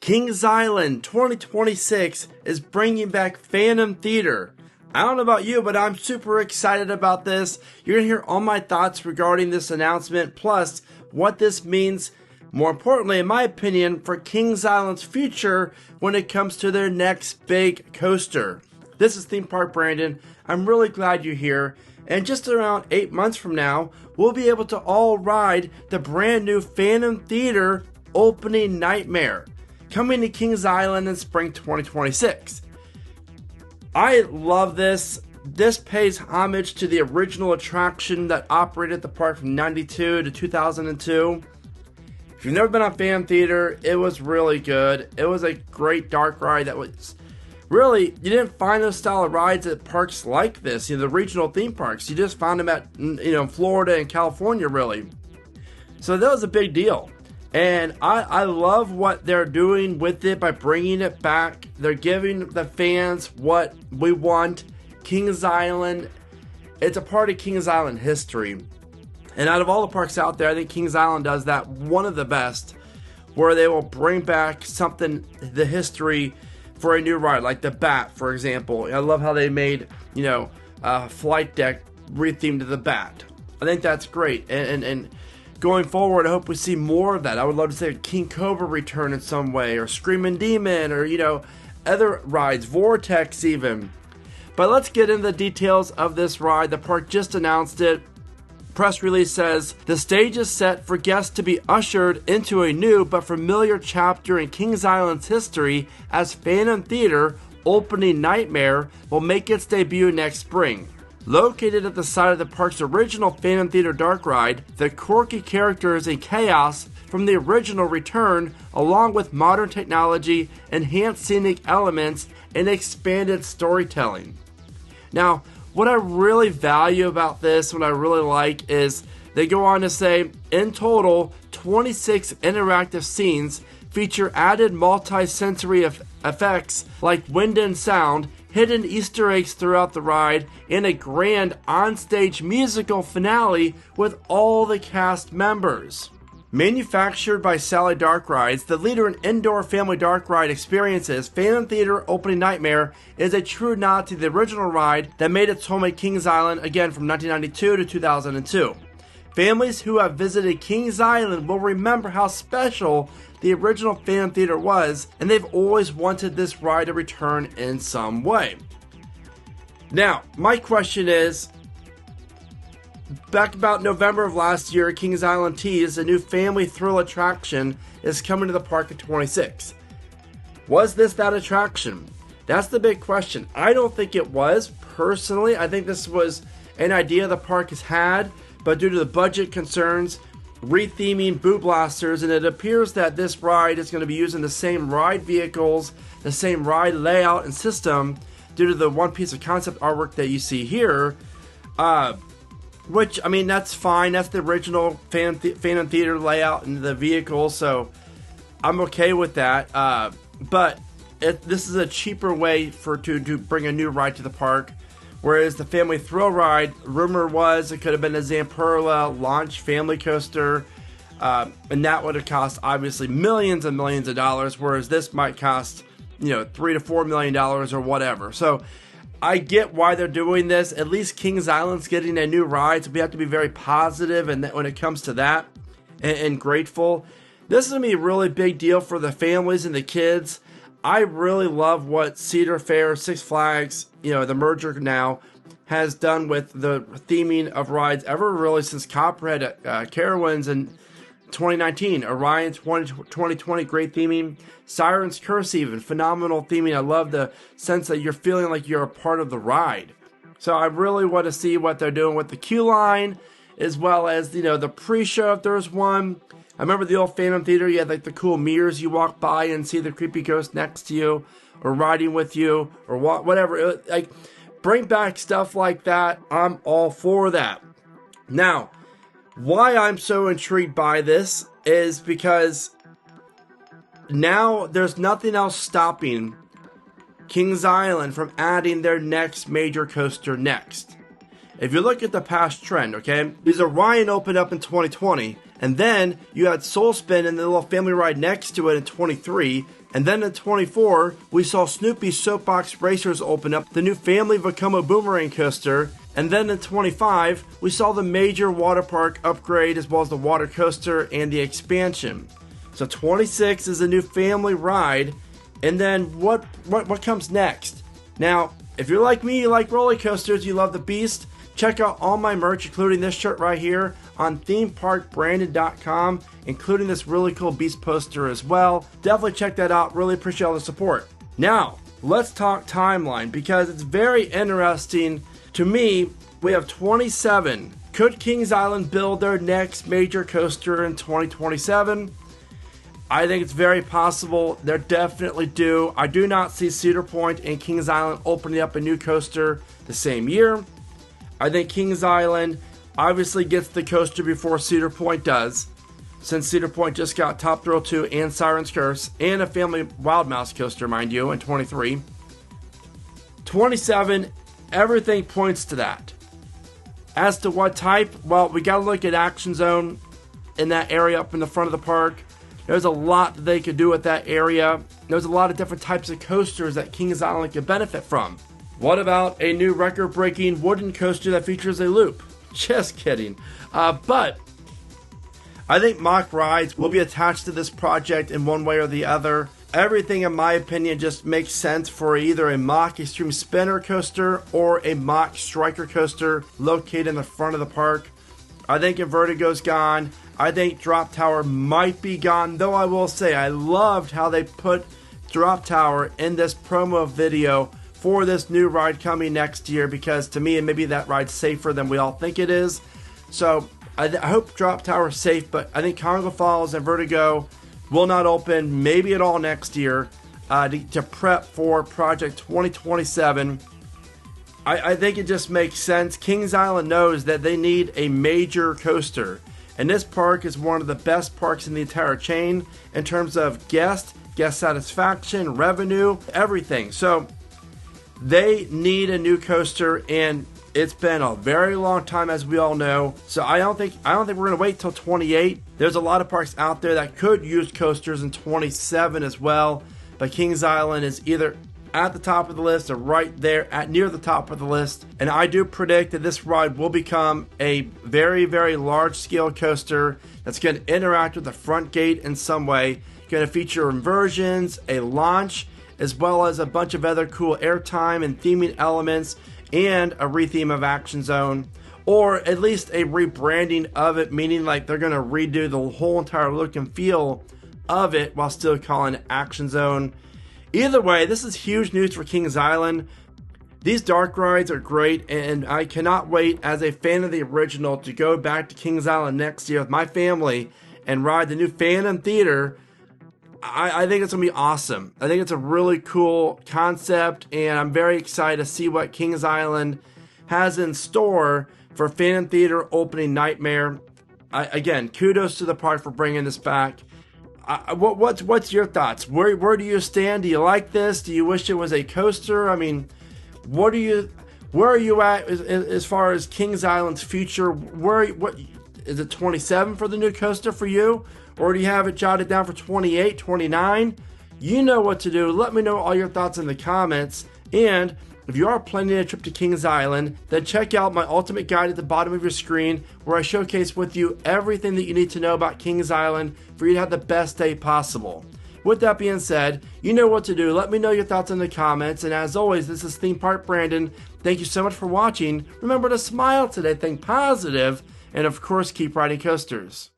Kings Island 2026 is bringing back Phantom Theater. I don't know about you, but I'm super excited about this. You're going to hear all my thoughts regarding this announcement, plus what this means, more importantly, in my opinion, for Kings Island's future when it comes to their next big coaster. This is Theme Park Brandon. I'm really glad you're here. And just around 8 months from now, we'll be able to all ride the brand new Phantom Theater opening nightmare, coming to Kings Island in spring 2026. I love this. This pays homage to the original attraction that operated the park from 92 to 2002. If you've never been on Phantom Theater, it was really good. It was a great dark ride that was really, you didn't find those style of rides at parks like this, the regional theme parks. You just found them at, Florida and California, really. So that was a big deal. And I love what they're doing with it by bringing it back. They're giving the fans what we want. Kings Island, it's a part of Kings Island history. And out of all the parks out there, I think Kings Island does that one of the best, where they will bring back something, the history, for a new ride, like the Bat, for example. I love how they made, a flight deck rethemed to the Bat. I think that's great. And going forward, I hope we see more of that. I would love to see King Cobra return in some way, or Screaming Demon, or, other rides, Vortex even. But let's get into the details of this ride. The park just announced it. Press release says, the stage is set for guests to be ushered into a new but familiar chapter in Kings Island's history as Phantom Theater opening nightmare will make its debut next spring. Located at the site of the park's original Phantom Theater dark ride, the quirky characters and chaos from the original return, along with modern technology, enhanced scenic elements, and expanded storytelling. Now, what I really value about this, what I really like, is they go on to say, in total, 26 interactive scenes feature added multi-sensory effects like wind and sound, hidden Easter eggs throughout the ride, and a grand onstage musical finale with all the cast members. Manufactured by Sally Dark Rides, the leader in indoor family dark ride experiences, Phantom Theater Opening Nightmare is a true nod to the original ride that made its home at Kings Island, again from 1992 to 2002. Families who have visited Kings Island will remember how special the original Phantom Theater was, and they've always wanted this ride to return in some way. Now, my question is, back about November of last year, Kings Island teased a new family thrill attraction is coming to the park in 26. Was this that attraction? That's the big question. I don't think it was, personally. I think this was an idea the park has had, but due to the budget concerns, retheming Boo Blasters, and it appears that this ride is going to be using the same ride vehicles, the same ride layout and system, due to the one piece of concept artwork that you see here. Which, that's fine. That's the original Phantom Theater layout and the vehicle, so I'm okay with that. But this is a cheaper way to bring a new ride to the park. Whereas the Family Thrill Ride, rumor was it could have been a Zamperla launch family coaster, and that would have cost obviously millions and millions of dollars, whereas this might cost, $3 to $4 million or whatever. So I get why they're doing this. At least Kings Island's getting a new ride, so we have to be very positive and when it comes to that, and grateful. This is going to be a really big deal for the families and the kids. I really love what Cedar Fair, Six Flags, the merger now, has done with the theming of rides ever really since Copperhead at Carowinds in 2019. Orion 2020, great theming. Siren's Curse even, phenomenal theming. I love the sense that you're feeling like you're a part of the ride. So I really want to see what they're doing with the queue line, as well as, the pre-show if there's one. I remember the old Phantom Theater, you had like the cool mirrors you walk by and see the creepy ghost next to you, or riding with you, or whatever. Bring back stuff like that. I'm all for that. Now, why I'm so intrigued by this is because now there's nothing else stopping Kings Island from adding their next major coaster next. If you look at the past trend, okay, because Orion opened up in 2020, and then you had Soul Spin and the little family ride next to it in 23, And then in 24, we saw Snoopy Soapbox Racers open up, the new Family Vekoma Boomerang coaster. And then in 25, we saw the major water park upgrade as well as the water coaster and the expansion. So 26 is a new family ride. And then what comes next? Now, if you're like me, you like roller coasters, you love the Beast, check out all my merch, including this shirt right here, on themeparkbrandon.com, including this really cool Beast poster as well. Definitely check that out. Really appreciate all the support. Now, let's talk timeline, because it's very interesting to me. We have 27. Could Kings Island build their next major coaster in 2027? I think it's very possible. They're definitely due. I do not see Cedar Point and Kings Island opening up a new coaster the same year. I think Kings Island obviously gets the coaster before Cedar Point does, since Cedar Point just got Top Thrill 2 and Siren's Curse, and a Family Wild Mouse coaster, mind you, in 23. 27, everything points to that. As to what type, well, we got to look at Action Zone in that area up in the front of the park. There's a lot that they could do with that area. There's a lot of different types of coasters that Kings Island could benefit from. What about a new record-breaking wooden coaster that features a loop? Just kidding. But I think mock rides will be attached to this project in one way or the other. Everything, in my opinion, just makes sense for either a mock Extreme Spinner coaster or a mock Striker coaster located in the front of the park. I think Invertigo's gone. I think Drop Tower might be gone, though I will say I loved how they put Drop Tower in this promo video for this new ride coming next year, because to me, maybe that ride's safer than we all think it is. So I hope Drop Tower is safe, but I think Congo Falls and Vertigo will not open maybe at all next year to prep for Project 2027. I think it just makes sense. Kings Island knows that they need a major coaster, and this park is one of the best parks in the entire chain in terms of guest satisfaction, revenue, everything. So they need a new coaster, and it's been a very long time, as we all know. So I don't think we're going to wait till 28. There's a lot of parks out there that could use coasters in 27 as well. But Kings Island is either at the top of the list or right there at near the top of the list. And I do predict that this ride will become a very, very large scale coaster that's going to interact with the front gate in some way. Going to feature inversions, a launch, as well as a bunch of other cool airtime and theming elements, and a retheme of Action Zone, or at least a rebranding of it, meaning like they're going to redo the whole entire look and feel of it while still calling it Action Zone. Either way, this is huge news for Kings Island. These dark rides are great, and I cannot wait as a fan of the original to go back to Kings Island next year with my family and ride the new Phantom Theater. I think it's going to be awesome. I think it's a really cool concept, and I'm very excited to see what Kings Island has in store for Phantom Theater opening Nightmare. Again, kudos to the park for bringing this back. What's your thoughts? Where do you stand? Do you like this? Do you wish it was a coaster? I mean, where are you at as far as Kings Island's future? What is it, 27 for the new coaster for you? Or do you have it jotted down for 28, 29? You know what to do. Let me know all your thoughts in the comments. And if you are planning a trip to Kings Island, then check out my ultimate guide at the bottom of your screen, where I showcase with you everything that you need to know about Kings Island for you to have the best day possible. With that being said, you know what to do. Let me know your thoughts in the comments. And as always, this is Theme Park Brandon. Thank you so much for watching. Remember to smile today, think positive, and of course, keep riding coasters.